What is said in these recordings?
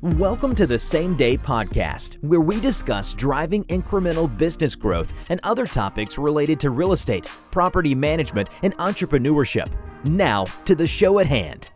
Welcome to the Same Day Podcast, where we discuss driving incremental business growth and other topics related to real estate, property management, and entrepreneurship. Now to the show at hand.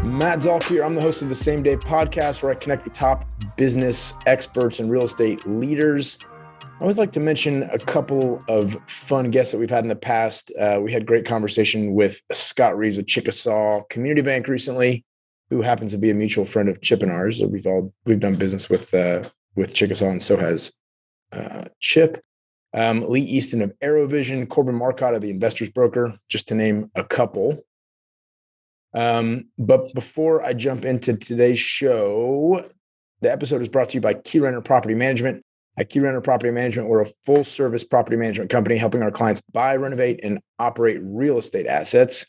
Matt Zalk here. I'm the host of the Same Day Podcast, where I connect with top business experts and real estate leaders. I always like to mention a couple of fun guests that we've had in the past. We had great conversation with Scott Reeves of Chickasaw Community Bank recently, who happens to be a mutual friend of Chip and ours. We've done business with Chickasaw, and so has Chip. Lee Easton of AeroVision, Corbin Marcotte of the Investors Broker, just to name a couple. But before I jump into today's show, the episode is brought to you by Key Renter Property Management. At Key Renter Property Management, we're a full-service property management company helping our clients buy, renovate, and operate real estate assets.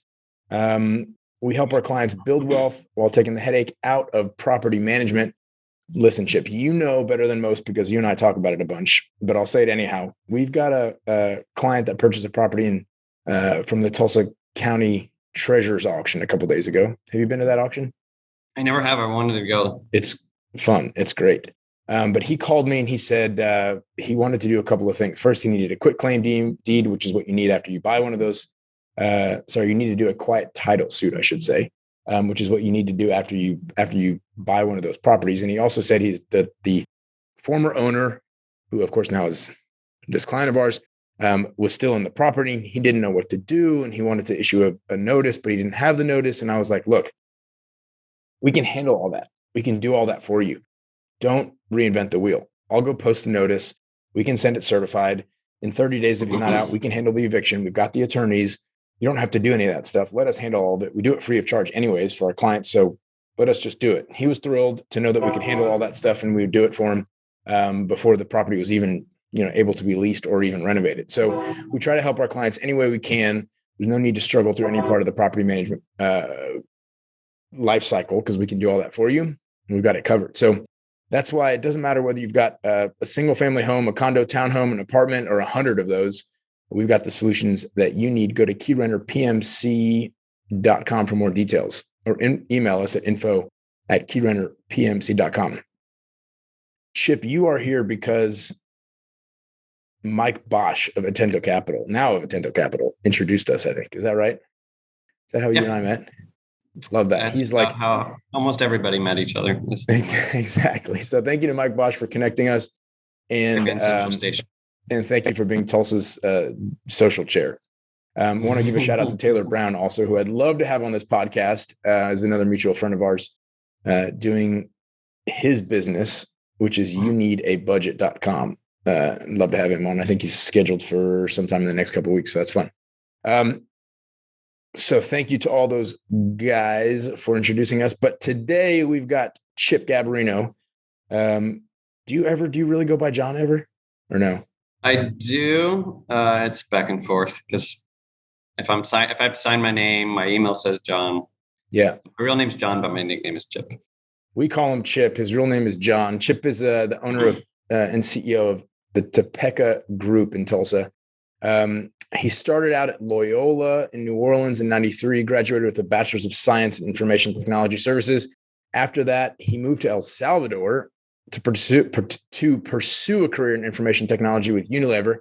We help our clients build wealth while taking the headache out of property management. Listen, Chip, you know better than most because you and I talk about it a bunch, but I'll say it anyhow. We've got a client that purchased a property from the Tulsa County Treasurer's auction a couple of days ago. Have you been to that auction? I never have. I wanted to go. It's fun. It's great. But he called me and he said he wanted to do a couple of things. First, he needed a quitclaim deed, which is what you need after you buy one of those. You need to do a quiet title suit, I should say, which is what you need to do after you buy one of those properties. And he also said he's the former owner, who of course now is this client of ours, was still in the property. He didn't know what to do, and he wanted to issue a notice, but he didn't have the notice. And I was like, look, we can handle all that. We can do all that for you. Don't reinvent the wheel. I'll go post a notice. We can send it certified. In 30 days, if he's not out, we can handle the eviction. We've got the attorneys. You don't have to do any of that stuff. Let us handle all of it. We do it free of charge anyways for our clients. So let us just do it. He was thrilled to know that we could handle all that stuff, and we would do it for him before the property was even, able to be leased or even renovated. So we try to help our clients any way we can. There's no need to struggle through any part of the property management life cycle, because we can do all that for you. We've got it covered. So that's why it doesn't matter whether you've got a single family home, a condo, townhome, an apartment, or 100 of those. We've got the solutions that you need. Go to keyrenterpmc.com for more details, or email us at info@keyrenterpmc.com. Chip, you are here because Mike Bosch of Atento Capital, now of Atento Capital, introduced us, I think. Is that right? Is that how you and I met? Love that. That's He's like how almost everybody met each other. Exactly. So thank you to Mike Bosch for connecting us. And And thank you for being Tulsa's social chair. I want to give a shout out to Taylor Brown also, who I'd love to have on this podcast as another mutual friend of ours doing his business, which is youneedabudget.com. I'd love to have him on. I think he's scheduled for sometime in the next couple of weeks. So that's fun. So thank you to all those guys for introducing us. But today we've got Chip Gabarino. Do you really go by John ever or no? I do. It's back and forth because if I have to sign my name, my email says John. Yeah. My real name's John, but my nickname is Chip. We call him Chip. His real name is John. Chip is the owner of and CEO of the Topeka Group in Tulsa. He started out at Loyola in New Orleans in 93, graduated with a Bachelor's of Science in Information Technology Services. After that, he moved to El Salvador to pursue a career in information technology with Unilever.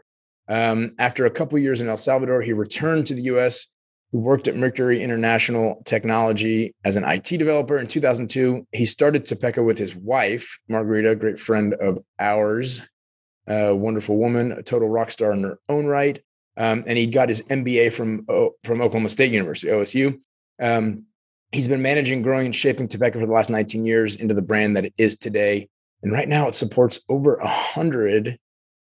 After a couple of years in El Salvador, he returned to the U.S. He worked at Mercury International Technology as an IT developer. In 2002, he started Topeka with his wife, Margarita, a great friend of ours, a wonderful woman, a total rock star in her own right. And he got his MBA from Oklahoma State University, OSU. He's been managing, growing, and shaping Topeka for the last 19 years into the brand that it is today. And right now it supports over 100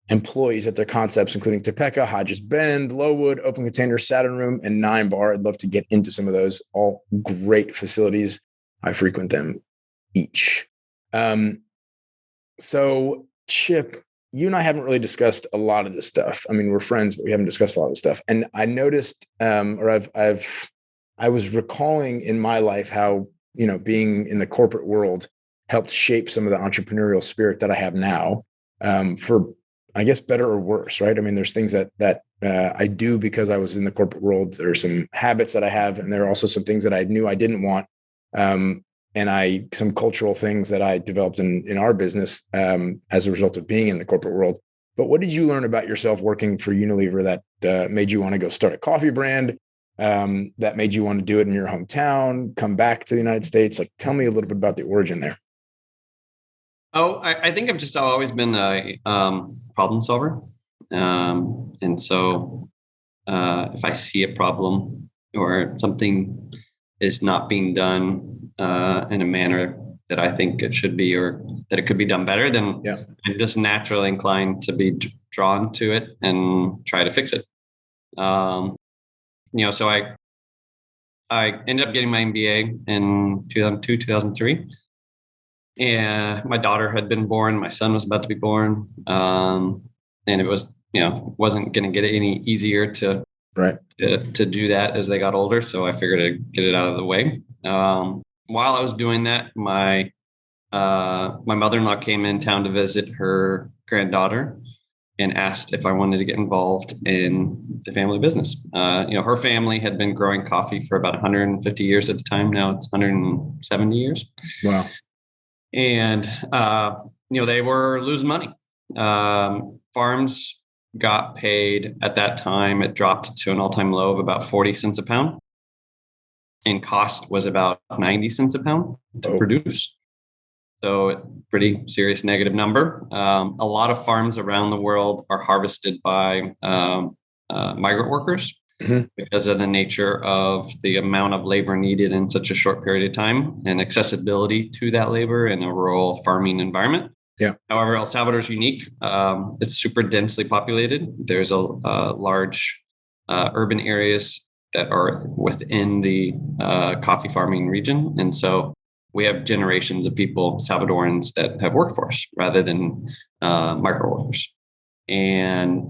employees at their concepts, including Topeka, Hodges Bend, Lowood, Open Container, Saturn Room, and 9 Bar. I'd love to get into some of those. All great facilities. I frequent them each. So Chip, you and I haven't really discussed a lot of this stuff. I mean, we're friends, but we haven't discussed a lot of this stuff. And I noticed, I was recalling in my life how, being in the corporate world helped shape some of the entrepreneurial spirit that I have now, for, I guess, better or worse, right? I mean, there's things that I do because I was in the corporate world. There are some habits that I have, and there are also some things that I knew I didn't want And some cultural things that I developed in our business as a result of being in the corporate world. But what did you learn about yourself working for Unilever that made you want to go start a coffee brand, that made you want to do it in your hometown, come back to the United States? Like, tell me a little bit about the origin there. Oh, I think I've just always been a problem solver. And so if I see a problem or something is not being done in a manner that I think it should be, or that it could be done better, then I'm just naturally inclined to be drawn to it and try to fix it. So I ended up getting my MBA in 2002, 2003. And my daughter had been born, my son was about to be born. And it was, wasn't going to get any easier to do that as they got older. So I figured I'd get it out of the way. While I was doing that, my mother-in-law came in town to visit her granddaughter and asked if I wanted to get involved in the family business. Her family had been growing coffee for about 150 years at the time. Now it's 170 years. Wow. And, they were losing money. Farms got paid at that time. It dropped to an all-time low of about 40 cents a pound. And cost was about 90 cents a pound to produce. So pretty serious negative number. A lot of farms around the world are harvested by migrant workers because of the nature of the amount of labor needed in such a short period of time and accessibility to that labor in a rural farming environment. Yeah. However, El Salvador is unique. It's super densely populated. There's a large urban areas that are within the coffee farming region. And so we have generations of people, Salvadorans, that have worked for us rather than migrant workers. And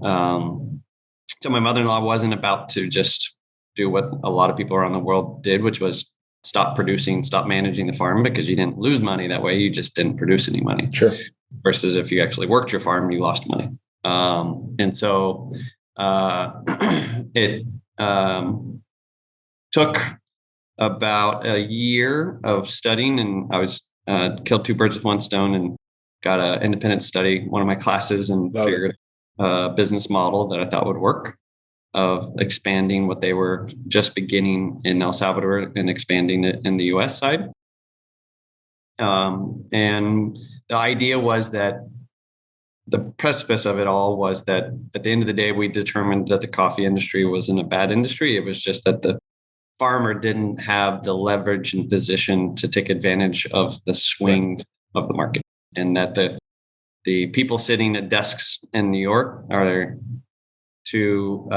so my mother-in-law wasn't about to just do what a lot of people around the world did, which was stop producing, stop managing the farm, because you didn't lose money that way. You just didn't produce any money. Sure. Versus if you actually worked your farm, you lost money. And so it took about a year of studying, and I was killed two birds with one stone and got an independent study, one of my classes, and figured a business model that I thought would work of expanding what they were just beginning in El Salvador and expanding it in the US side. And the idea was that the precipice of it all was that at the end of the day, we determined that the coffee industry wasn't a bad industry. It was just that the farmer didn't have the leverage and position to take advantage of the swing of the market, and that the people sitting at desks in New York are too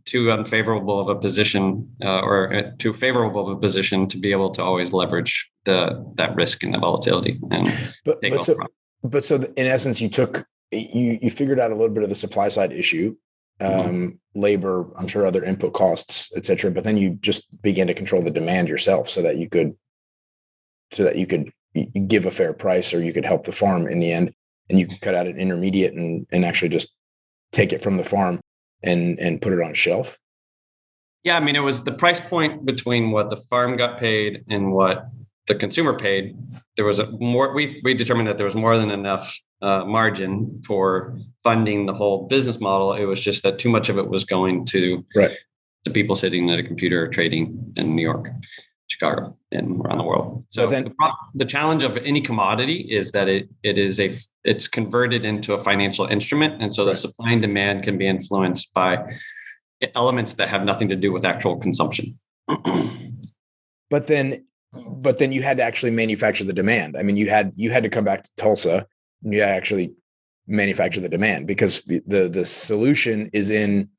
too unfavorable of a position or too favorable of a position to be able to always leverage that risk and the volatility and so in essence, you figured out a little bit of the supply side issue, labor, I'm sure other input costs, et cetera. But then you just began to control the demand yourself so that you could give a fair price, or you could help the farm in the end, and you could cut out an intermediate and actually just take it from the farm and put it on a shelf. Yeah. I mean, it was the price point between what the farm got paid and what the consumer paid. There was we determined that there was more than enough margin for funding the whole business model. It was just that too much of it was going to the people sitting at a computer trading in New York, Chicago, and around the world. So the challenge of any commodity is that it's converted into a financial instrument. And so the supply and demand can be influenced by elements that have nothing to do with actual consumption. But then you had to actually manufacture the demand. I mean, you had to come back to Tulsa and you had to actually manufacture the demand, because the solution is in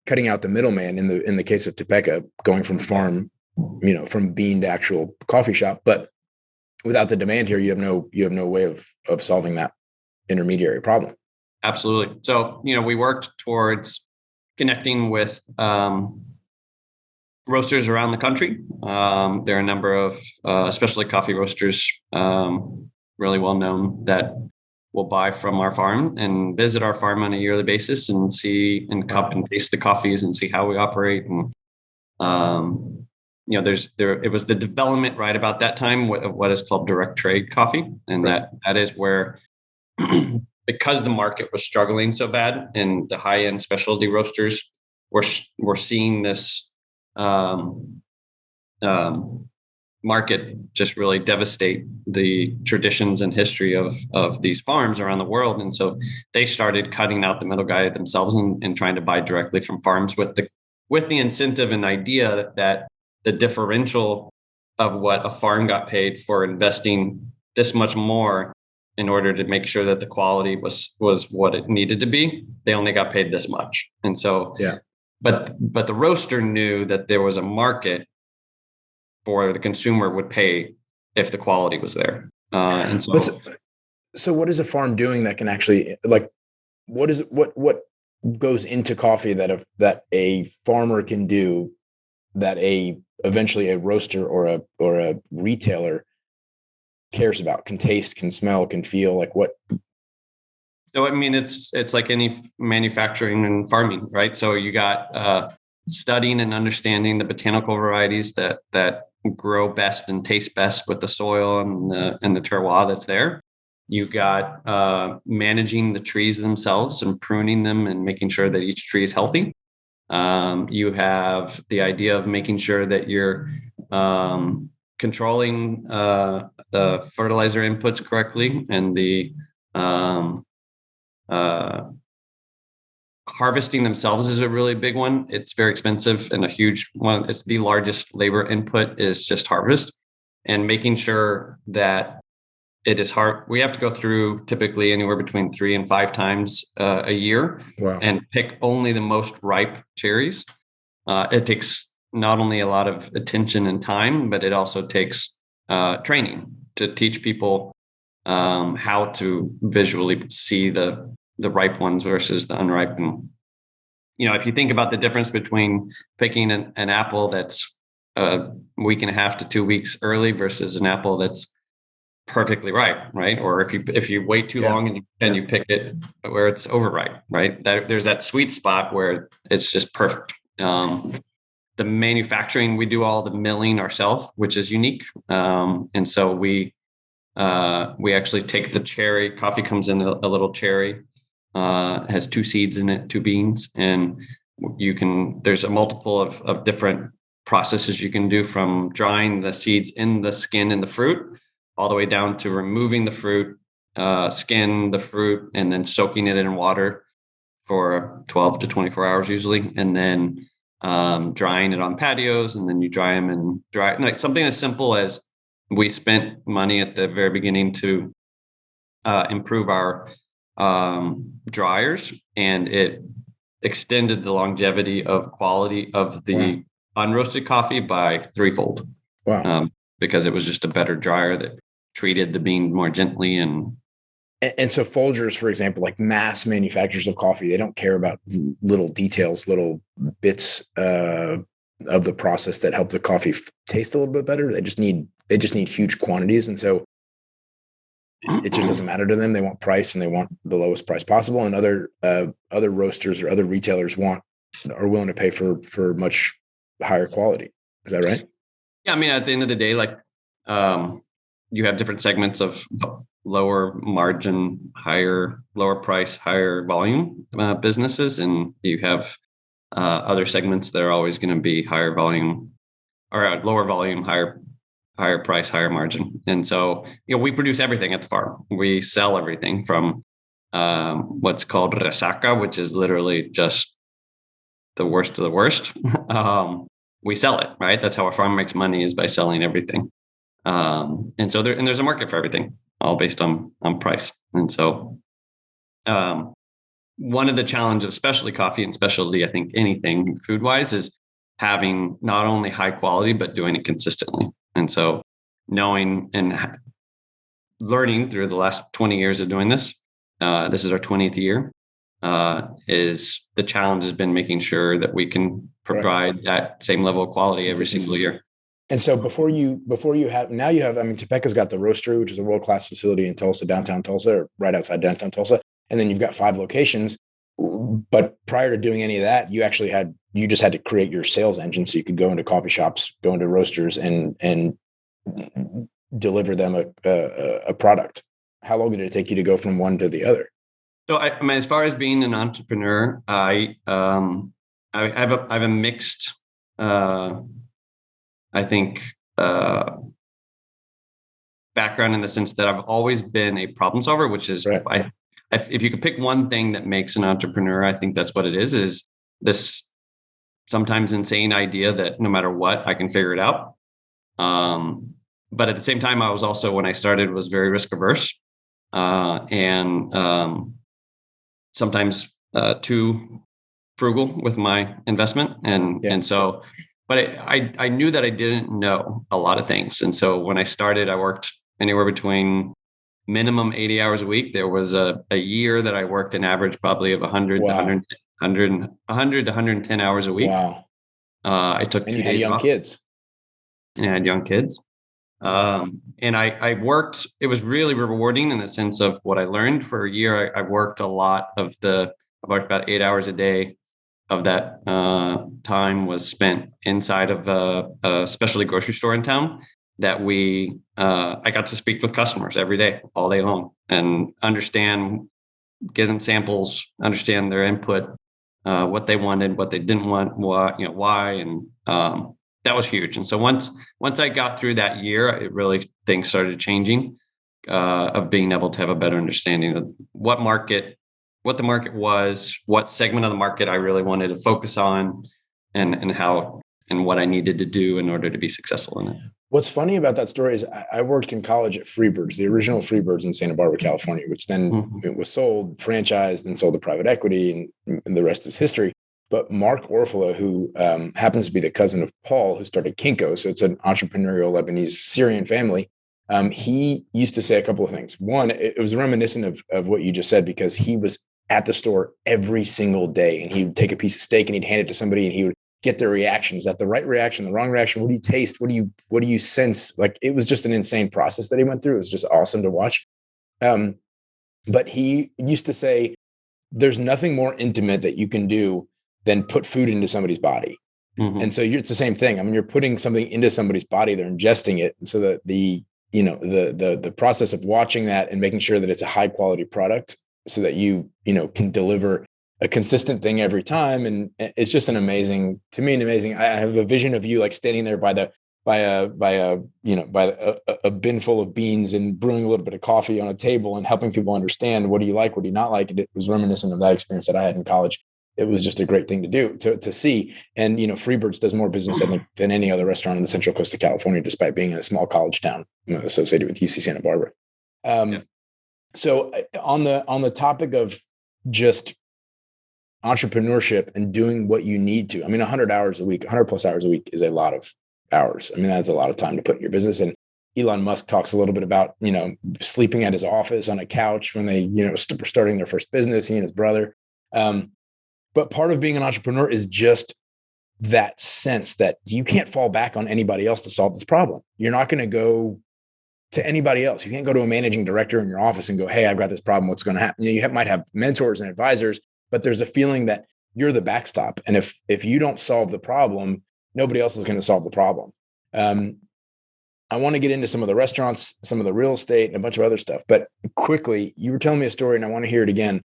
cutting out the middleman in the case of Topeka, going from farm, from bean to actual coffee shop. But without the demand here, you have no way of solving that intermediary problem. Absolutely. So, we worked towards connecting with roasters around the country. There are a number of, especially coffee roasters, really well known, that will buy from our farm and visit our farm on a yearly basis and see and cup and taste the coffees and see how we operate. And it was the development right about that time of what is called direct trade coffee. And Right. that is where, because the market was struggling so bad and the high end specialty roasters were seeing this, market just really devastate the traditions and history of these farms around the world. And so they started cutting out the middle guy themselves and trying to buy directly from farms with the incentive and idea that the differential of what a farm got paid for investing this much more in order to make sure that the quality was what it needed to be, they only got paid this much. And so, but the roaster knew that there was a market for the consumer would pay if the quality was there. And so what is a farm doing that can actually, like, what goes into coffee that a farmer can do that eventually a roaster or a retailer cares about, can taste, can smell, can feel? Like what? So, I mean, it's like any manufacturing and farming, right? So you got studying and understanding the botanical varieties that grow best and taste best with the soil and the terroir that's there. You got managing the trees themselves and pruning them and making sure that each tree is healthy. You have the idea of making sure that you're controlling the fertilizer inputs correctly, and the harvesting themselves is a really big one. It's very expensive and a huge one. It's the largest labor input is just harvest, and making sure that it is hard. We have to go through typically anywhere between 3 and 5 times a year. Wow. And pick only the most ripe cherries. It takes not only a lot of attention and time, but it also takes training to teach people how to visually see the ripe ones versus the unripe. And, if you think about the difference between picking an apple that's a week and a half to 2 weeks early versus an apple that's perfectly ripe, right? Or if you wait too long and you pick it where it's overripe, right? There's that sweet spot where it's just perfect. The manufacturing, we do all the milling ourselves, which is unique. And so we actually take the cherry. Coffee comes in a little cherry. It has 2 seeds in it, 2 beans, and there's a multiple of different processes you can do, from drying the seeds in the skin and the fruit, all the way down to removing the fruit, skin, the fruit, and then soaking it in water for 12 to 24 hours usually, and then drying it on patios, and then you dry them and like something as simple as, we spent money at the very beginning to improve our dryers, and it extended the longevity of quality of the unroasted coffee by 3-fold. Wow. Because it was just a better dryer that treated the bean more gently. And so Folgers, for example, like mass manufacturers of coffee, they don't care about little details, little bits of the process that help the coffee taste a little bit better. They just need huge quantities. And so it just doesn't matter to them. They want price, and they want the lowest price possible. And other roasters or other retailers are willing to pay for much higher quality. Is that right? Yeah. I mean, at the end of the day, like, you have different segments of lower margin, lower price, higher volume businesses. And you have other segments that are always going to be higher volume, or lower volume, higher price, higher margin. And so, we produce everything at the farm. We sell everything from what's called resaca, which is literally just the worst of the worst. We sell it, right? That's how a farm makes money, is by selling everything. And so there's a market for everything, all based on price. And so, one of the challenges of specialty coffee and specialty, I think anything food wise, is having not only high quality, but doing it consistently. And so knowing and learning through the last 20 years of doing this, this is our 20th year, is the challenge has been making sure that we can provide that same level of quality every single year. And so before you have, I mean, Topeka's got the roastery, which is a world-class facility in Tulsa, downtown Tulsa, or right outside downtown Tulsa. And then you've got 5 locations. But prior to doing any of that, you just had to create your sales engine so you could go into coffee shops, go into roasters, and deliver them a product. How long did it take you to go from one to the other? So I mean, as far as being an entrepreneur, I have a mixed, I think, background in the sense that I've always been a problem solver, which is right. If you could pick one thing that makes an entrepreneur, I think that's what it is this sometimes insane idea that no matter what, I can figure it out. But at the same time, I was also, when I started, was very risk averse, and sometimes too frugal with my investment. And so, but I knew that I didn't know a lot of things. And so when I started, I worked anywhere between minimum 80 hours a week. There was a year that I worked an average probably of 100 Wow. to 100 to 110 hours a week. Wow. I took and 2 you had days young off. kids. And I had young kids. And I worked, it was really rewarding in the sense of what I learned. For a year. I worked a lot I worked about 8 hours a day of that time was spent inside of a specialty grocery store in town that I got to speak with customers every day, all day long, and give them samples, understand their input, what they wanted, what they didn't want, why, and that was huge. And so once I got through that year, it really things started changing, of being able to have a better understanding of what the market was, what segment of the market I really wanted to focus on, and how and what I needed to do in order to be successful in it. What's funny about that story is I worked in college at Freebirds, the original Freebirds in Santa Barbara, California, which then it was sold, franchised, and sold to private equity, and the rest is history. But Mark Orfala, who happens to be the cousin of Paul, who started Kinko, so it's an entrepreneurial Lebanese Syrian family, he used to say a couple of things. One, it was reminiscent of what you just said, because he was at the store every single day, and he would take a piece of steak and he'd hand it to somebody, and he would get their reactions. Is that the right reaction, the wrong reaction? What do you taste? What do you sense? Like, it was just an insane process that he went through. It was just awesome to watch. But he used to say, there's nothing more intimate that you can do than put food into somebody's body. Mm-hmm. And so it's the same thing. I mean, you're putting something into somebody's body, they're ingesting it. So that the process of watching that and making sure that it's a high quality product, so that you can deliver a consistent thing every time. And it's just an amazing. I have a vision of you like standing there by a bin full of beans and brewing a little bit of coffee on a table and helping people understand, what do you like, what do you not like. It was reminiscent of that experience that I had in college. It was just a great thing to do, to see. And, Freebirds does more business, I think, than any other restaurant in the Central Coast of California, despite being in a small college town associated with UC Santa Barbara. So on the topic of just entrepreneurship and doing what you need to, 100 hours a week, 100 plus hours a week is a lot of hours. That's a lot of time to put in your business. And Elon Musk talks a little bit about, sleeping at his office on a couch when they, were starting their first business, he and his brother. But part of being an entrepreneur is just that sense that you can't fall back on anybody else to solve this problem. You're not going to go to anybody else. You can't go to a managing director in your office and go, hey, I've got this problem. What's going to happen? You might have mentors and advisors, but there's a feeling that you're the backstop. And if you don't solve the problem, nobody else is going to solve the problem. I want to get into some of the restaurants, some of the real estate, and a bunch of other stuff. But quickly, you were telling me a story, and I want to hear it again.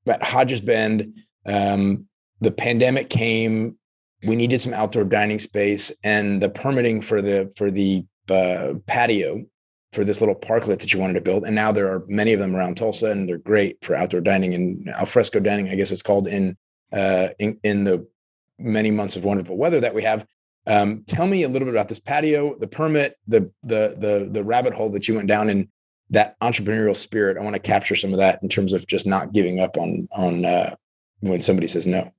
At Hodges Bend, the pandemic came. We needed some outdoor dining space, and the permitting for the patio for this little parklet that you wanted to build. And now there are many of them around Tulsa, and they're great for outdoor dining and alfresco dining, I guess it's called, in the many months of wonderful weather that we have. Tell me a little bit about this patio, the permit, the rabbit hole that you went down in, that entrepreneurial spirit. I want to capture some of that in terms of just not giving up on when somebody says no.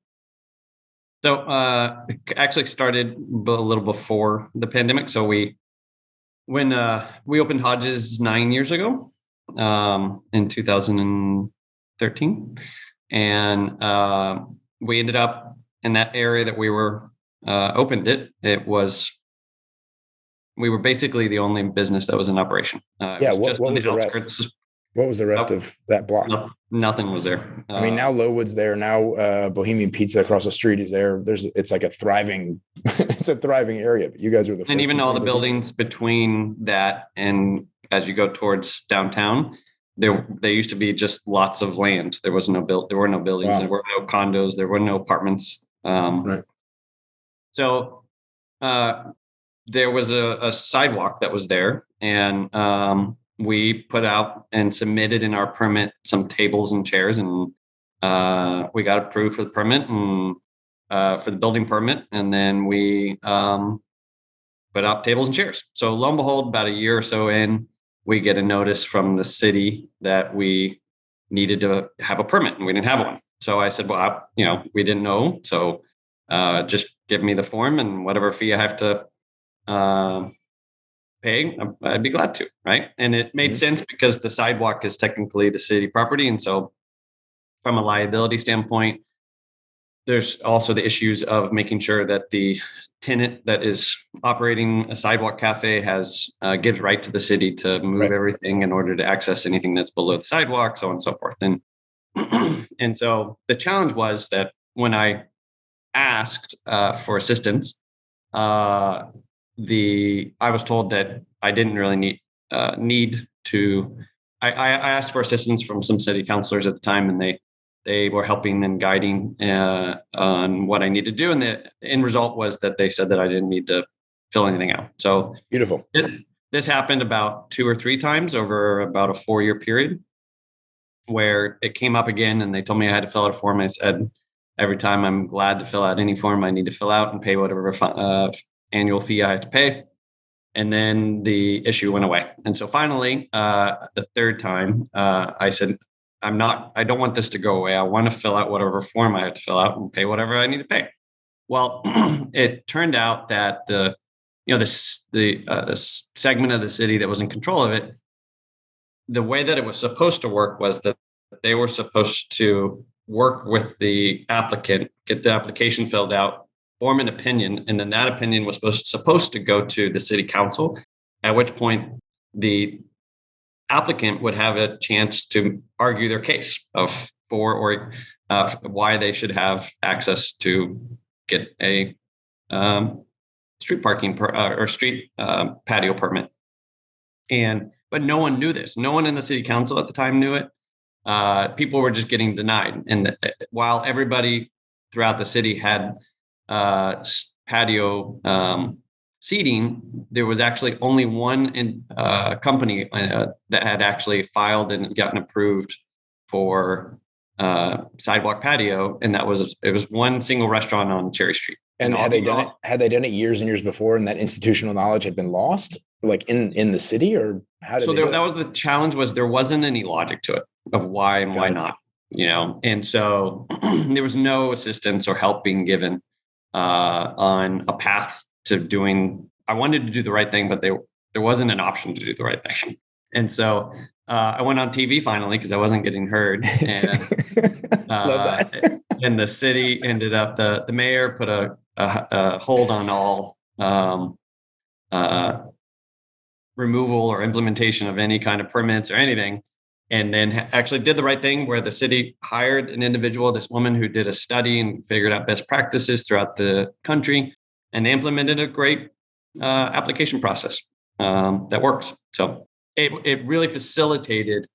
So actually started a little before the pandemic. So when we opened Hodges 9 years ago, in 2013, and we ended up in that area that we were opened it. We were basically the only business that was in operation. What was the rest? What was the rest of that block? Nothing was there. I mean, now Lowood's there. Now Bohemian Pizza across the street is there. It's like a thriving, it's a thriving area. But you guys were the first. And even all the buildings between that and as you go towards downtown, there used to be just lots of land. There was there were no buildings. Wow. There were no condos. There were no apartments. Right. So there was a sidewalk that was there, and we put out and submitted in our permit some tables and chairs, and we got approved for the permit and for the building permit, and then we put out tables and chairs. So lo and behold, about a year or so in, we get a notice from the city that we needed to have a permit, and we didn't have one. So I said, well, we didn't know. So just give me the form, and whatever fee I have to pay, I'd be glad to. Right. And it made sense because the sidewalk is technically the city property. And so from a liability standpoint, there's also the issues of making sure that the tenant that is operating a sidewalk cafe gives right to the city to move everything in order to access anything that's below the sidewalk, so on and so forth. And and so the challenge was that when I asked for assistance, I was told that I didn't really need to. I asked for assistance from some city councilors at the time, and they were helping and guiding on what I need to do. And the end result was that they said that I didn't need to fill anything out. So beautiful. This happened about 2 or 3 times over about a 4-year period, where it came up again, and they told me I had to fill out a form. I said, every time I'm glad to fill out any form I need to fill out and pay whatever annual fee I have to pay. And then the issue went away. And so finally, the 3rd time, I said, I don't want this to go away. I want to fill out whatever form I have to fill out and pay whatever I need to pay. Well, it turned out that the segment of the city that was in control of it, the way that it was supposed to work was that they were supposed to work with the applicant, get the application filled out, form an opinion, and then that opinion was supposed to go to the city council, at which point the applicant would have a chance to argue their case for or why they should have access to get a street parking or street patio permit. But no one knew this. No one in the city council at the time knew it. People were just getting denied. And while everybody throughout the city had patio seating, there was actually only one company that had actually filed and gotten approved for sidewalk patio, and it was one single restaurant on Cherry Street. And had they done it years and years before, and that institutional knowledge had been lost, like in the city, or how did? So that was the challenge. Was there wasn't any logic to it of why and why not, and so there was no assistance or help being given on a path to doing. I wanted to do the right thing, but there wasn't an option to do the right thing, and so I went on TV finally because I wasn't getting heard, and and the city ended up the mayor put a hold on all removal or implementation of any kind of permits or anything, and then actually did the right thing where the city hired an individual, this woman who did a study and figured out best practices throughout the country, and implemented a great application process that works. So it really facilitated.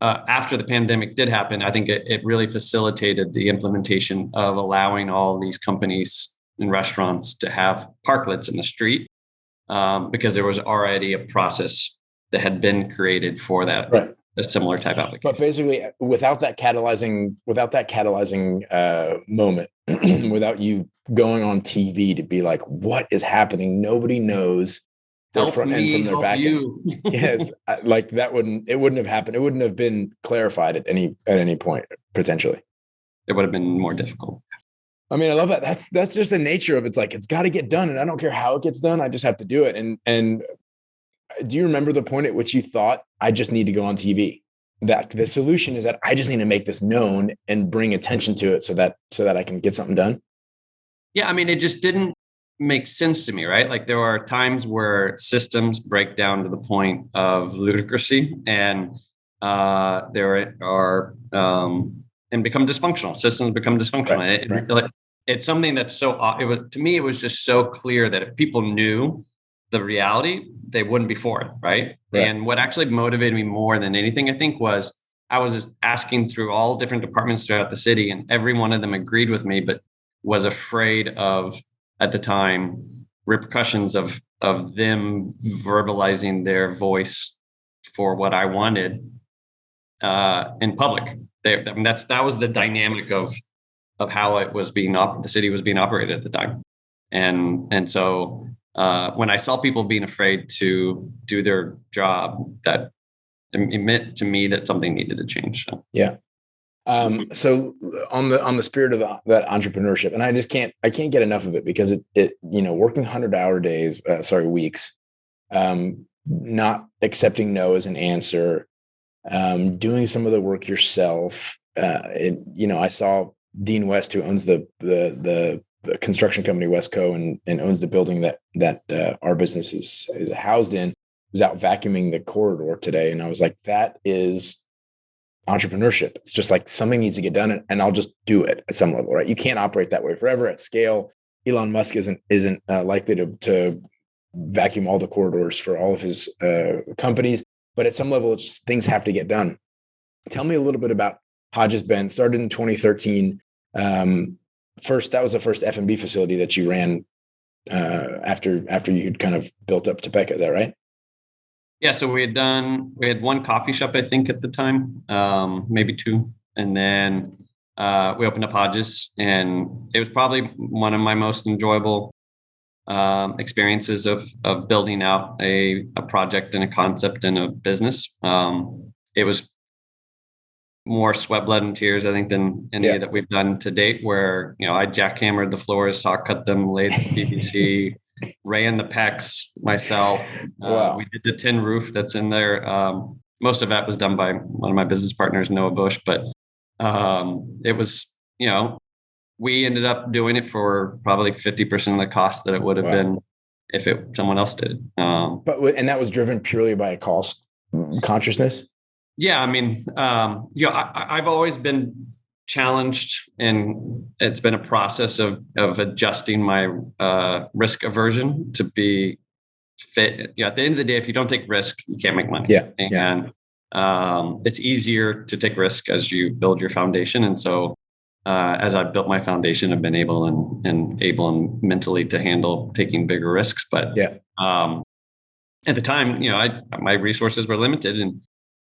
After the pandemic did happen, I think it really facilitated the implementation of allowing all these companies and restaurants to have parklets in the street, because there was already a process that had been created for that, right. A similar type application. But basically, without that catalyzing moment, without you going on TV to be like, "What is happening?" Nobody knows. Their front end from their back end. Yes, like it wouldn't have happened. It wouldn't have been clarified at any point, potentially. It would have been more difficult. I mean, I love that. That's just the nature of it. It's like, it's got to get done. And I don't care how it gets done. I just have to do it. And do you remember the point at which you thought, I just need to go on TV? That the solution is that I just need to make this known and bring attention to it so that I can get something done? Yeah. I mean, it just didn't make sense to me, right? Like there are times where systems break down to the point of ludicrousy, and there are and become dysfunctional. Systems become dysfunctional. Right. It's something that's so. It was, to me, it was just so clear that if people knew the reality, they wouldn't be for it, right? And what actually motivated me more than anything, I think, was I was asking through all different departments throughout the city, and every one of them agreed with me, but was afraid of, at the time, repercussions of them verbalizing their voice for what I wanted in public. That was the dynamic of how it was the city was being operated at the time, and so when I saw people being afraid to do their job, that it meant to me that something needed to change. So. Yeah. So on the spirit of that entrepreneurship, and I can't get enough of it, because it working 100-hour days, weeks, not accepting no as an answer, doing some of the work yourself. I saw Dean West, who owns the construction company Westco and owns the building that our business is housed in, was out vacuuming the corridor today. And I was like, that is entrepreneurship. It's just like something needs to get done, and I'll just do it at some level, right? You can't operate that way forever at scale. Elon Musk isn't likely to vacuum all the corridors for all of his companies, but at some level, just things have to get done. Tell me a little bit about Hodges Bend. Started in 2013. That was the first F&B facility that you ran after you'd kind of built up Topeka. Is that right? Yeah. So we had one coffee shop, I think, at the time, maybe two. And then we opened up Hodges, and it was probably one of my most enjoyable experiences of building out a project and a concept and a business. It was more sweat, blood, and tears, I think, than any that we've done to date, where, I jackhammered the floors, saw cut them, laid the PVC, ran the PEX myself. Wow. We did the tin roof that's in there. Most of that was done by one of my business partners, Noah Bush, but it was, we ended up doing it for probably 50% of the cost that it would have been if someone else did it. And that was driven purely by a cost consciousness. Yeah. I mean, I've always been challenged, and it's been a process of adjusting my risk aversion to be fit. At the end of the day, if you don't take risk, you can't make money. And it's easier to take risk as you build your foundation. And so as I've built my foundation, I've been able and mentally to handle taking bigger risks. But at the time, my resources were limited. And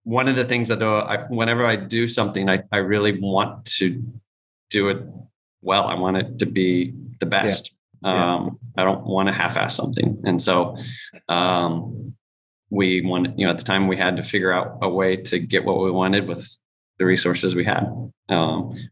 one of the things that whenever I do something, I really want to do it well. I want it to be the best. I don't want to half-ass something. And so we wanted, at the time we had to figure out a way to get what we wanted with the resources we had,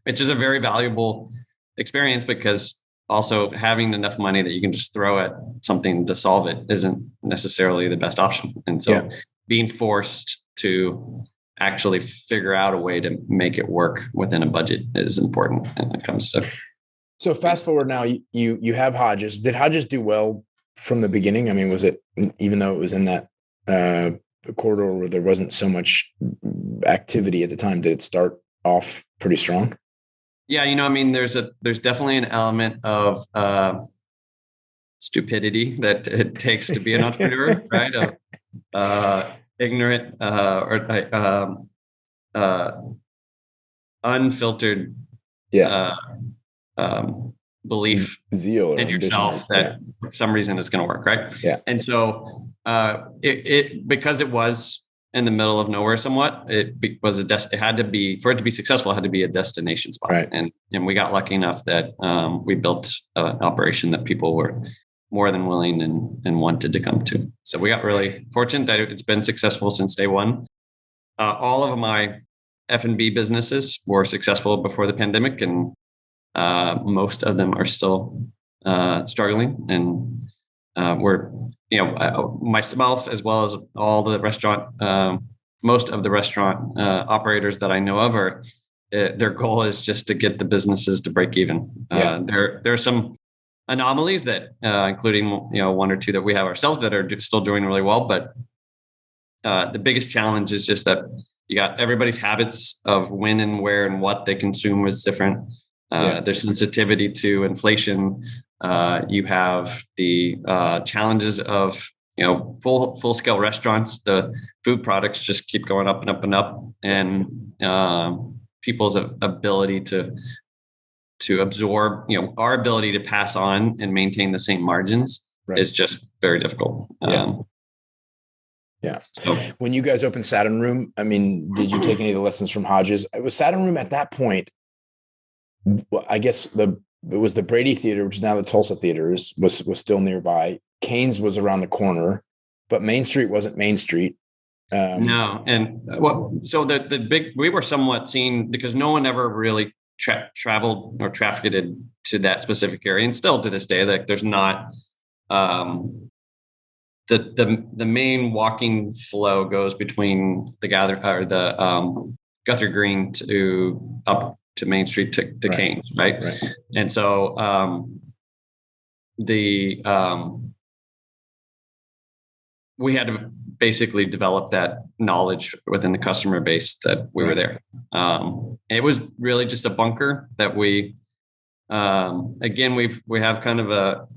which is a very valuable experience, because also having enough money that you can just throw at something to solve it isn't necessarily the best option. And so being forced to actually figure out a way to make it work within a budget is important when it comes to. So fast forward now, you have Hodges. Did Hodges do well from the beginning? I mean, was it, even though it was in that corridor where there wasn't so much activity at the time, did it start off pretty strong? Yeah, I mean, there's definitely an element of stupidity that it takes to be an entrepreneur, right? Of ignorant or unfiltered belief, zeal in yourself that for some reason it's going to work, right? Yeah. And so it because it was in the middle of nowhere somewhat, it had to be, for it to be successful, it had to be a destination spot. Right. And we got lucky enough that we built an operation that people were more than willing and wanted to come to. So we got really fortunate that it's been successful since day one. All of my F&B businesses were successful before the pandemic, and most of them are still struggling. And we're, myself, as well as all the restaurant, most of the restaurant operators that I know of are, their goal is just to get the businesses to break even. There are some anomalies that, including, one or two that we have ourselves that are still doing really well. But the biggest challenge is just that you got everybody's habits of when and where and what they consume is different. Their sensitivity to inflation. You have the challenges of full scale restaurants. The food products just keep going up and up and up, and people's ability to absorb, our ability to pass on and maintain the same margins is just very difficult. So when you guys opened Saturn Room, I mean, did you take any of the lessons from Hodges? It was Saturn Room at that point. I guess it was the Brady Theater, which is now the Tulsa Theater, was still nearby. Cain's was around the corner, but Main Street wasn't Main Street. No, and so the big, we were somewhat seen because no one ever really traveled or trafficked to that specific area, and still to this day, like there's not the main walking flow goes between the Guthrie Green to up to Main Street to Cain, right? And so we had to basically develop that knowledge within the customer base that we were there. It was really just a bunker that we again we have kind of a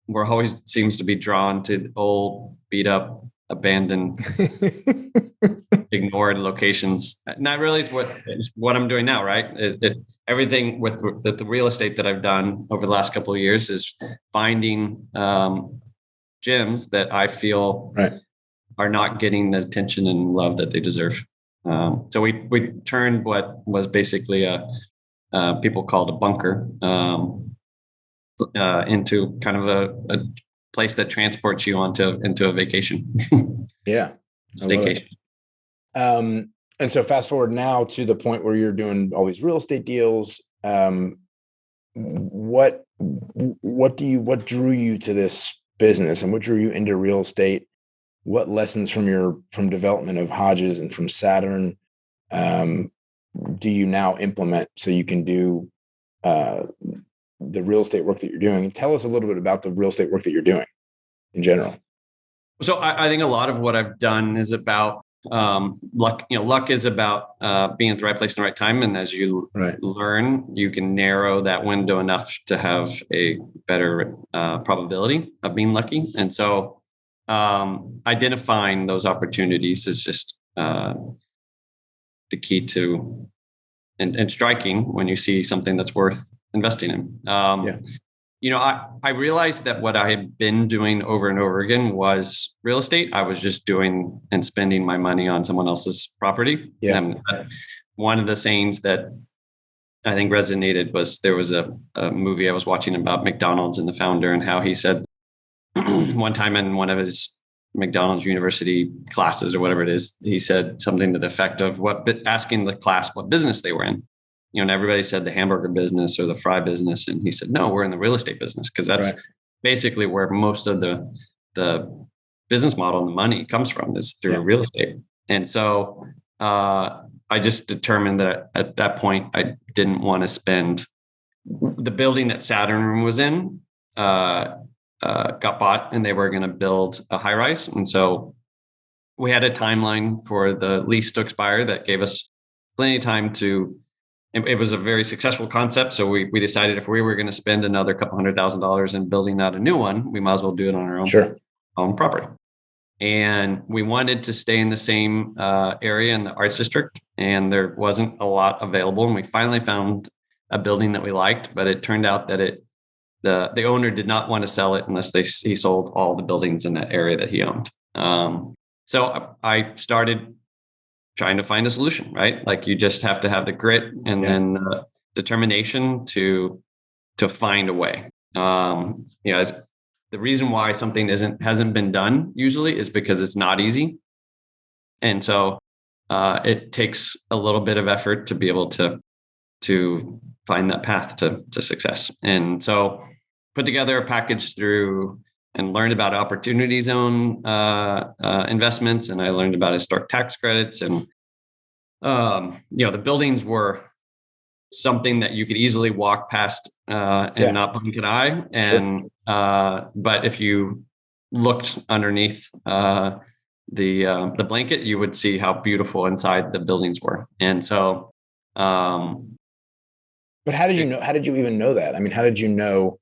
we're always seems to be drawn to old, beat up, abandoned, ignored locations. Not really is what I'm doing now, right? Everything with the real estate that I've done over the last couple of years is finding gyms that I feel are not getting the attention and love that they deserve. So we turned what was basically people called a bunker into kind of a place that transports you into a vacation. Staycation. And so fast forward now to the point where you're doing all these real estate deals. What drew you to this business, and what drew you into real estate? What lessons from development of Hodges and from Saturn do you now implement so you can do the real estate work that you're doing? And tell us a little bit about the real estate work that you're doing in general. So I think a lot of what I've done is about luck. Luck is about being at the right place in the right time. And as you learn, you can narrow that window enough to have a better probability of being lucky. And so identifying those opportunities is just the key to and striking when you see something that's worth investing in. I realized that what I had been doing over and over again was real estate. I was just doing and spending my money on someone else's property. And one of the sayings that I think resonated was there was a movie I was watching about McDonald's and the founder, and how he said one time in one of his McDonald's university classes or whatever it is, he said something to the effect of asking the class what business they were in. And everybody said the hamburger business or the fry business. And he said, no, we're in the real estate business, because that's basically where most of the business model and the money comes from, is through real estate. And so I just determined that at that point, I didn't want to spend the building that Saturn Room was in, got bought, and they were going to build a high rise. And so we had a timeline for the lease to expire that gave us plenty of time to. It was a very successful concept. So we decided if we were going to spend another couple $100,000 in building out a new one, we might as well do it on our own property. And we wanted to stay in the same area in the arts district, and there wasn't a lot available. And we finally found a building that we liked, but it turned out that the owner did not want to sell it unless he sold all the buildings in that area that he owned. So I started trying to find a solution, right? Like, you just have to have the grit and then the determination to find a way. As the reason why something hasn't been done usually is because it's not easy. And so it takes a little bit of effort to be able to find that path to success. And so put together a package through and learned about opportunity zone investments, and I learned about historic tax credits. And the buildings were something that you could easily walk past and not blink an eye. And but if you looked underneath, the blanket, you would see how beautiful inside the buildings were. And so, but how did you know? How did you even know that? I mean, how did you know?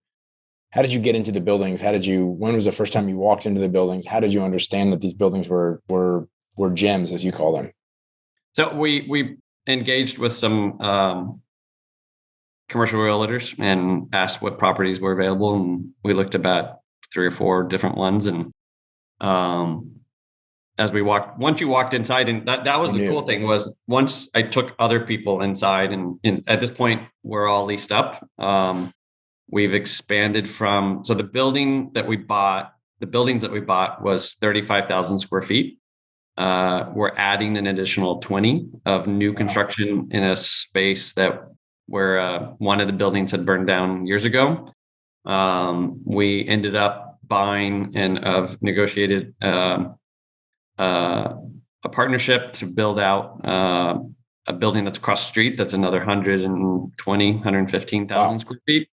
How did you get into the buildings? When was the first time you walked into the buildings? How did you understand that these buildings were gems, as you call them? So we engaged with some commercial realtors and asked what properties were available, and we looked at about 3 or 4 different ones. And once you walked inside, and that was the cool thing, was once I took other people inside, and at this point we're all leased up. We've expanded so the buildings that we bought was 35,000 square feet. We're adding an additional 20 of new construction in a space where one of the buildings had burned down years ago. We ended up buying and have negotiated a partnership to build out a building that's across the street. That's another 115,000 square feet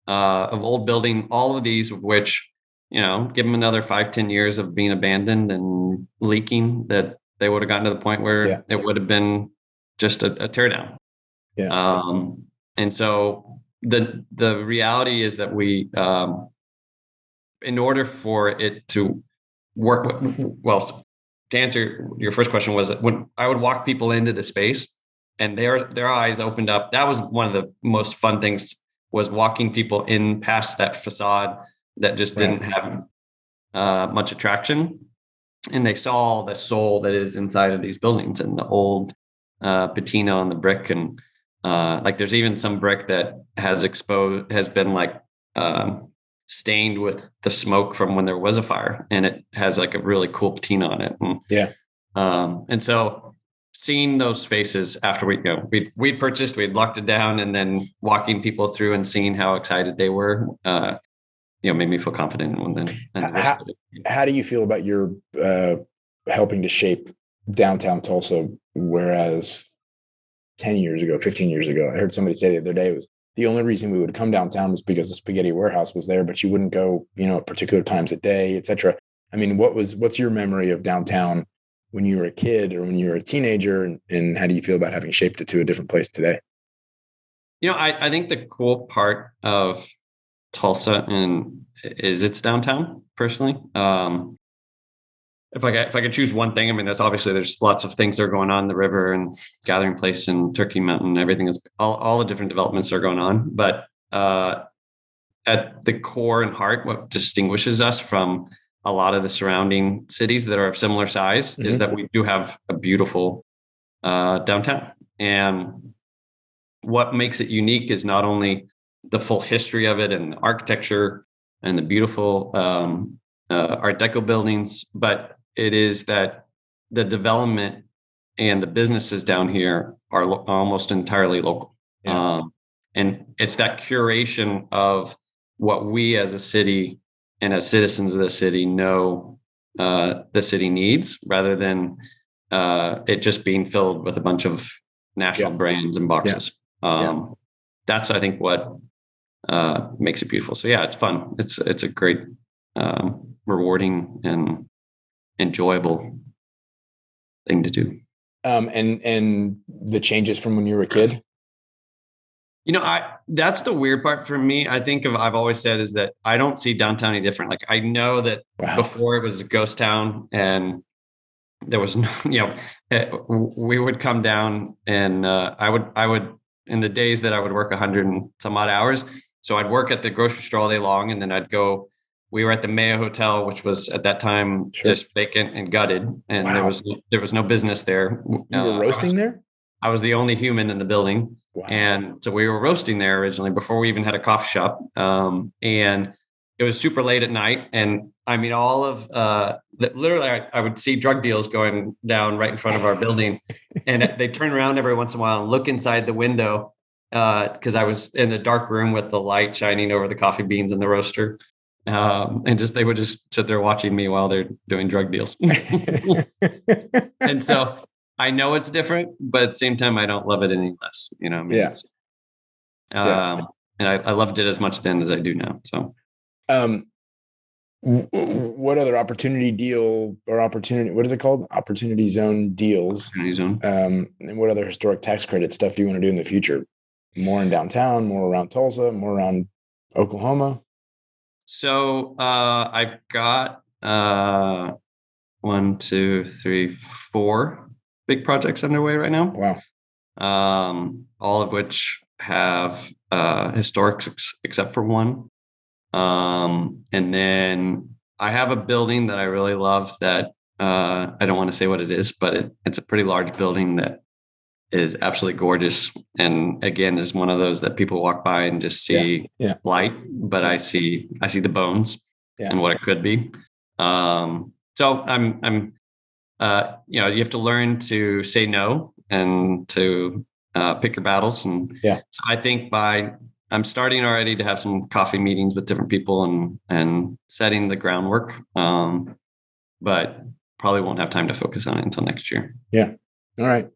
of old building. All of these, of which, give them another 5-10 years of being abandoned and leaking, that they would have gotten to the point where it would have been just a tear down. Yeah. And so the reality is that we, in order for it to work, well, to answer your first question, was that when I would walk people into the space and their eyes opened up, that was one of the most fun things, was walking people in past that facade that just didn't have much attraction. And they saw the soul that is inside of these buildings, and the old patina on the brick. And there's even some brick that has been stained with the smoke from when there was a fire, and it has like a really cool patina on it. And, and so seeing those faces after we'd purchased, we'd locked it down, and then walking people through and seeing how excited they were, made me feel confident. How do you feel about your helping to shape downtown Tulsa? Whereas 10 years ago, 15 years ago, I heard somebody say the other day, it was the only reason we would come downtown was because the spaghetti warehouse was there, but you wouldn't go, at particular times of day, et cetera. I mean, what's your memory of downtown when you were a kid or when you were a teenager, and how do you feel about having shaped it to a different place today? I think the cool part of Tulsa is its downtown, personally. If I could choose one thing, I mean, there's lots of things that are going on, the river and Gathering Place and Turkey Mountain, everything is all the different developments that are going on. But at the core and heart, what distinguishes us from a lot of the surrounding cities that are of similar size is that we do have a beautiful downtown. And what makes it unique is not only the full history of it and the architecture and the beautiful Art Deco buildings, but it is that the development and the businesses down here are almost entirely local. And it's that curation of what we as a city and as citizens of the city know the city needs, rather than it just being filled with a bunch of national brands and boxes. That's, I think, what makes it beautiful. So it's fun. It's a great, rewarding and enjoyable thing to do. And the changes from when you were a kid? That's the weird part for me. I've always said is that I don't see downtown any different. Like, I know that before it was a ghost town, and there was no, we would come down, and I would, in the days that I would work 100 and some odd hours. So I'd work at the grocery store all day long, and then I'd go, we were at the Mayo Hotel, which was at that time just vacant and gutted. And there was no business there. You were roasting there? I was the only human in the building. Wow. And so we were roasting there originally before we even had a coffee shop. And it was super late at night. And I mean, all of literally, I would see drug deals going down right in front of our building. And they turn around every once in a while and look inside the window, because I was in a dark room with the light shining over the coffee beans in the roaster. And they would just sit there watching me while they're doing drug deals. And so I know it's different, but at the same time, I don't love it any less. And I loved it as much then as I do now. So, What other opportunity deal or opportunity, what is it called? Opportunity zone deals. And what other historic tax credit stuff do you want to do in the future? More in downtown, more around Tulsa, more around Oklahoma? So I've got 1, 2, 3, 4 big projects underway right now. Wow. All of which have historics except for one. And then I have a building that I really love that I don't want to say what it is, but it's a pretty large building that is absolutely gorgeous. And again, is one of those that people walk by and just see light, but I see the bones and what it could be. So I'm you have to learn to say no and to pick your battles. And so I think I'm starting already to have some coffee meetings with different people and setting the groundwork. But probably won't have time to focus on it until next year. Yeah. All right.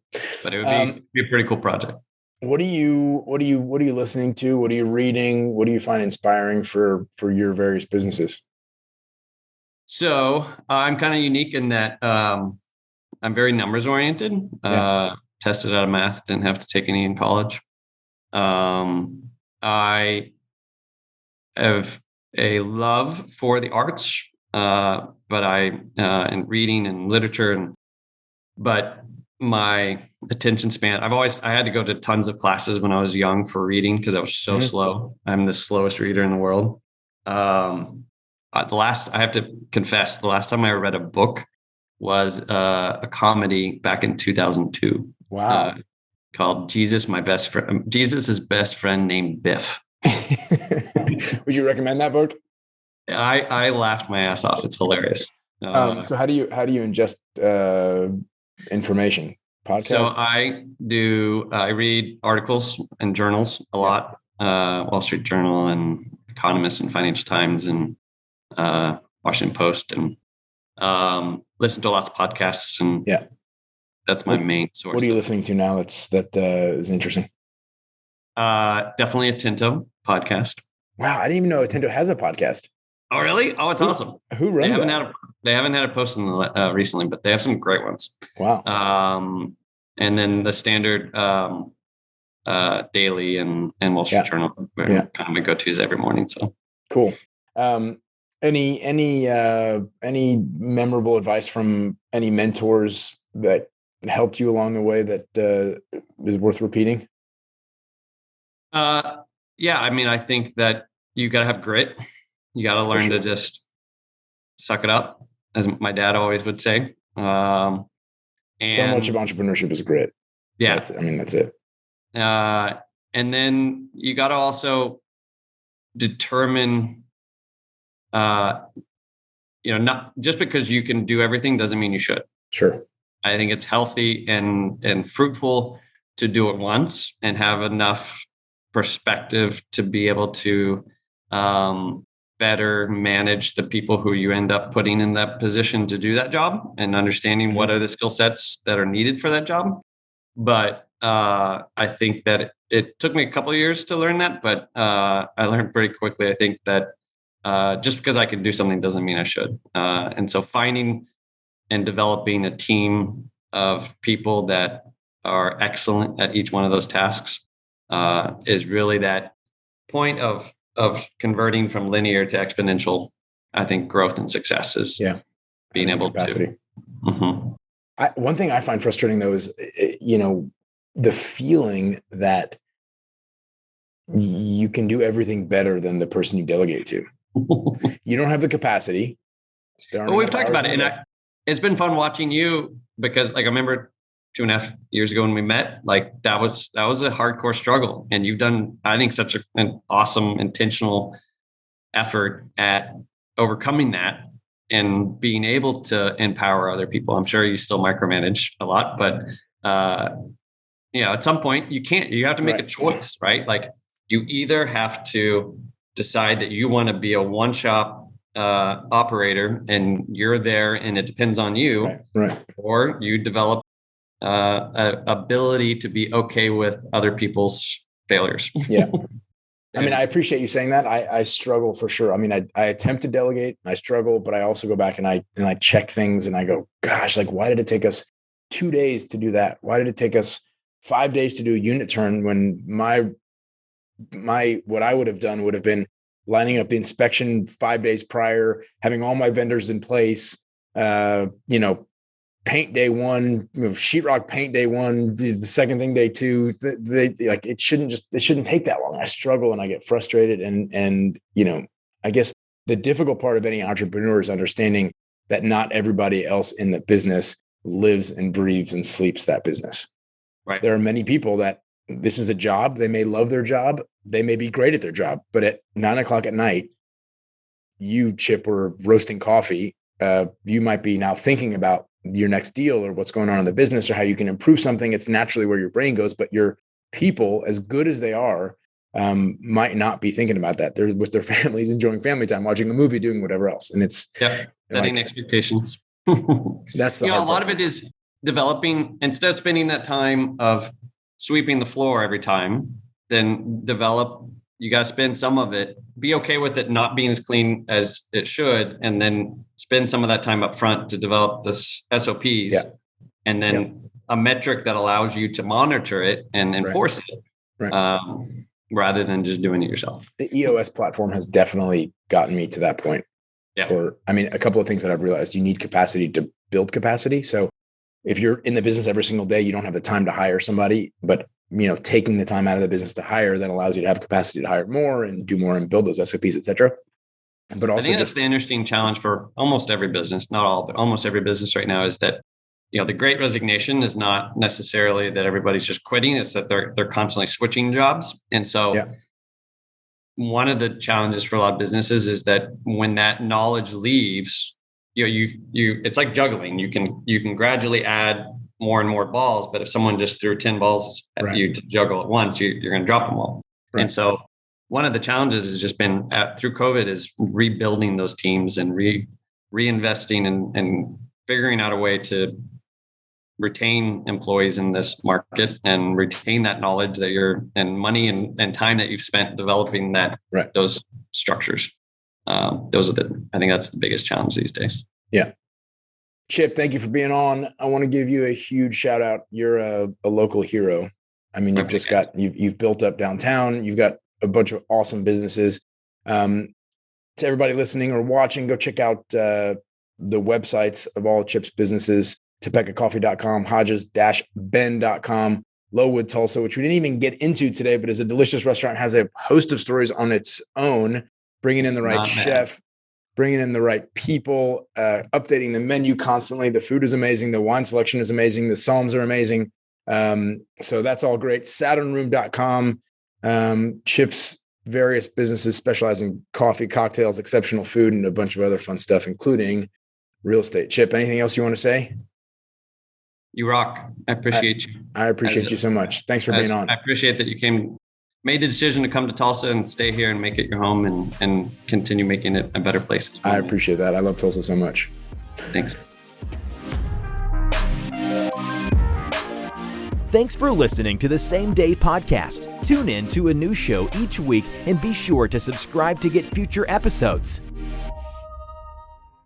But it would be a pretty cool project. What are you listening to? What are you reading? What do you find inspiring for your various businesses? So I'm kind of unique in that I'm very numbers oriented. Tested out of math, didn't have to take any in college. I have a love for the arts, but in reading and literature, but my attention span, I had to go to tons of classes when I was young for reading because I was so slow. I'm the slowest reader in the world. I have to confess, the last time I read a book was a comedy back in 2002. Wow. Called Jesus' Best Friend Named Biff. Would you recommend that book? I laughed my ass off. It's hilarious. So how do you ingest information? Podcasts? So I read articles and journals a lot, Wall Street Journal and Economist and Financial Times and Washington Post, and listen to lots of podcasts, and that's my main source. What are you listening to now that is interesting? Definitely a Tinto podcast. Wow, I didn't even know Tinto has a podcast. Oh, really? Oh, it's awesome. Who runs that? They haven't had a post recently, but they have some great ones. Wow. And then the standard Daily and Wall Street Journal are kind of my go-tos every morning. So cool. Any memorable advice from any mentors that helped you along the way that is worth repeating? I mean, I think that you got to have grit. You got to learn to just suck it up, as my dad always would say. And so much of entrepreneurship is grit. Yeah. That's it. And then you got to also determine, not just because you can do everything doesn't mean you should. Sure. I think it's healthy and fruitful to do it once and have enough perspective to be able to better manage the people who you end up putting in that position to do that job, and understanding what are the skill sets that are needed for that job. But I think that it took me a couple of years to learn that, but I learned pretty quickly. I think that just because I can do something doesn't mean I should. And so finding and developing a team of people that are excellent at each one of those tasks is really that point of converting from linear to exponential. I think growth and success is being able capacity. to. Mm-hmm. One thing I find frustrating though is, the feeling that you can do everything better than the person you delegate to. You don't have the capacity. Well, we've talked about it, and it's been fun watching you, because I remember 2.5 years ago when we met, that was a hardcore struggle, and you've done, I think, such an awesome intentional effort at overcoming that and being able to empower other people. I'm sure you still micromanage a lot, but at some point you have to make a choice, right? You either have to decide that you want to be a one-shop operator and you're there and it depends on you, right. Or you develop ability to be okay with other people's failures. Yeah. I mean, I appreciate you saying that. I struggle for sure. I mean, I attempt to delegate, I struggle, but I also go back and I check things and I go, gosh, like, why did it take us 2 days to do that? Why did it take us 5 days to do a unit turn when what I would have done would have been lining up the inspection 5 days prior, having all my vendors in place, paint day one, sheetrock paint day one, the second thing day two. It shouldn't take that long. I struggle and I get frustrated. And I guess the difficult part of any entrepreneur is understanding that not everybody else in the business lives and breathes and sleeps that business. Right. There are many people that this is a job. They may love their job. They may be great at their job, but at 9:00 at night, you, Chip, were roasting coffee. You might be now thinking about your next deal or what's going on in the business or how you can improve something. It's naturally where your brain goes, but your people, as good as they are, might not be thinking about that. They're with their families, enjoying family time, watching a movie, doing whatever else. And it's setting expectations. That's the a lot of it is developing, instead of spending that time of sweeping the floor every time, then you got to spend some of it, be okay with it not being as clean as it should, and then spend some of that time up front to develop this SOPs, and then a metric that allows you to monitor it and enforce it, rather than just doing it yourself. The EOS platform has definitely gotten me to that point. A couple of things that I've realized: you need capacity to build capacity. So if you're in the business every single day, you don't have the time to hire somebody, but taking the time out of the business to hire, that allows you to have capacity to hire more and do more and build those SOPs, et cetera. But also, I think that's the interesting challenge for almost every business, not all, but almost every business right now, is that, the great resignation is not necessarily that everybody's just quitting. It's that they're constantly switching jobs. And so one of the challenges for a lot of businesses is that when that knowledge leaves, it's like juggling. You can gradually add more and more balls, but if someone just threw 10 balls at you to juggle at once, you're going to drop them all. Right. And so one of the challenges has just been through COVID is rebuilding those teams and reinvesting and figuring out a way to retain employees in this market and retain that knowledge and money and time that you've spent developing those structures. I think that's the biggest challenge these days. Yeah. Chip, thank you for being on. I want to give you a huge shout out. You're a local hero. I mean, you've built up downtown. You've got a bunch of awesome businesses. To everybody listening or watching, go check out the websites of all Chip's businesses: TopekaCoffee.com, Hodges-Ben.com, Lowood Tulsa, which we didn't even get into today, but is a delicious restaurant, has a host of stories on its own, bringing in the right chef, bringing in the right people, updating the menu constantly. The food is amazing. The wine selection is amazing. The Psalms are amazing. So that's all great. SaturnRoom.com, Chip's various businesses specializing in coffee, cocktails, exceptional food, and a bunch of other fun stuff, including real estate. Chip, anything else you want to say? You rock. I appreciate you. I appreciate you so much. Thanks for being on. I appreciate that you made the decision to come to Tulsa and stay here and make it your home and continue making it a better place. I appreciate that. I love Tulsa so much. Thanks. Thanks for listening to the Same Day Podcast. Tune in to a new show each week and be sure to subscribe to get future episodes.